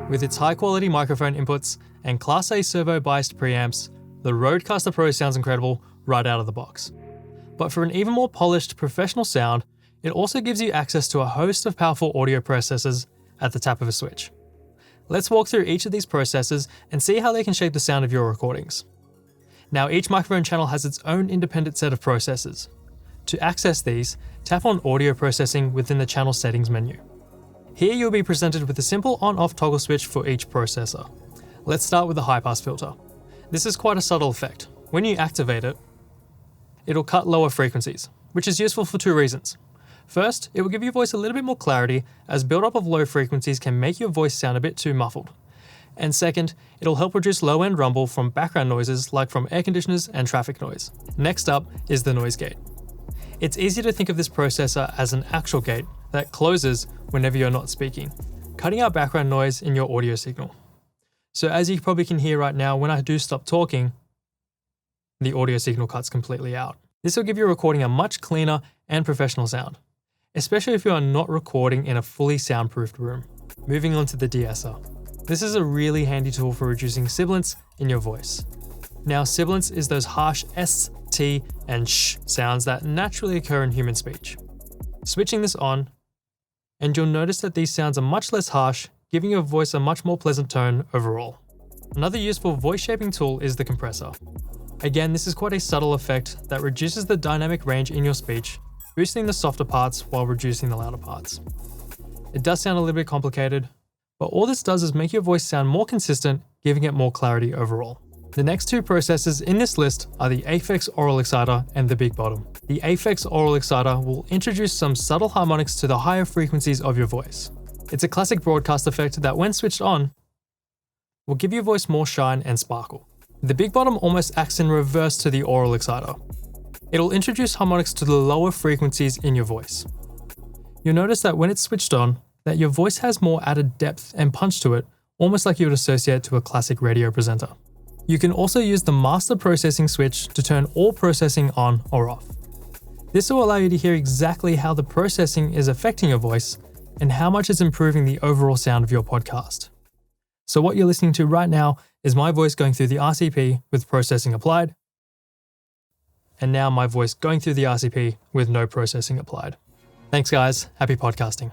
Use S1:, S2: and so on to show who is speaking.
S1: With its high-quality microphone inputs and Class A servo-biased preamps, the RØDECaster Pro sounds incredible right out of the box. But for an even more polished, professional sound, it also gives you access to a host of powerful audio processors at the tap of a switch. Let's walk through each of these processors and see how they can shape the sound of your recordings. Now, each microphone channel has its own independent set of processors. To access these, tap on Audio Processing within the Channel Settings menu. Here you'll be presented with a simple on-off toggle switch for each processor. Let's start with the high-pass filter. This is quite a subtle effect. When you activate it, it'll cut lower frequencies, which is useful for two reasons. First, it will give your voice a little bit more clarity, as build-up of low frequencies can make your voice sound a bit too muffled. And second, it'll help reduce low-end rumble from background noises like from air conditioners and traffic noise. Next up is the noise gate. It's easy to think of this processor as an actual gate that closes whenever you're not speaking, cutting out background noise in your audio signal. So as you probably can hear right now, when I do stop talking, the audio signal cuts completely out. This will give your recording a much cleaner and professional sound, especially if you are not recording in a fully soundproofed room. Moving on to the de-esser. This is a really handy tool for reducing sibilants in your voice. Now, sibilants is those harsh S, T, and sh sounds that naturally occur in human speech. Switching this on, and you'll notice that these sounds are much less harsh, giving your voice a much more pleasant tone overall. Another useful voice shaping tool is the compressor. Again, this is quite a subtle effect that reduces the dynamic range in your speech, boosting the softer parts while reducing the louder parts. It does sound a little bit complicated, but all this does is make your voice sound more consistent, giving it more clarity overall. The next two processors in this list are the Aphex Aural exciter and the Big Bottom. The Aphex Aural exciter will introduce some subtle harmonics to the higher frequencies of your voice. It's a classic broadcast effect that, when switched on, will give your voice more shine and sparkle. The Big Bottom almost acts in reverse to the Aural exciter. It'll introduce harmonics to the lower frequencies in your voice. You'll notice that when it's switched on, that your voice has more added depth and punch to it, almost like you would associate to a classic radio presenter. You can also use the master processing switch to turn all processing on or off. This will allow you to hear exactly how the processing is affecting your voice and how much it's improving the overall sound of your podcast. So what you're listening to right now is my voice going through the RCP with processing applied, and now my voice going through the RCP with no processing applied. Thanks guys, happy podcasting.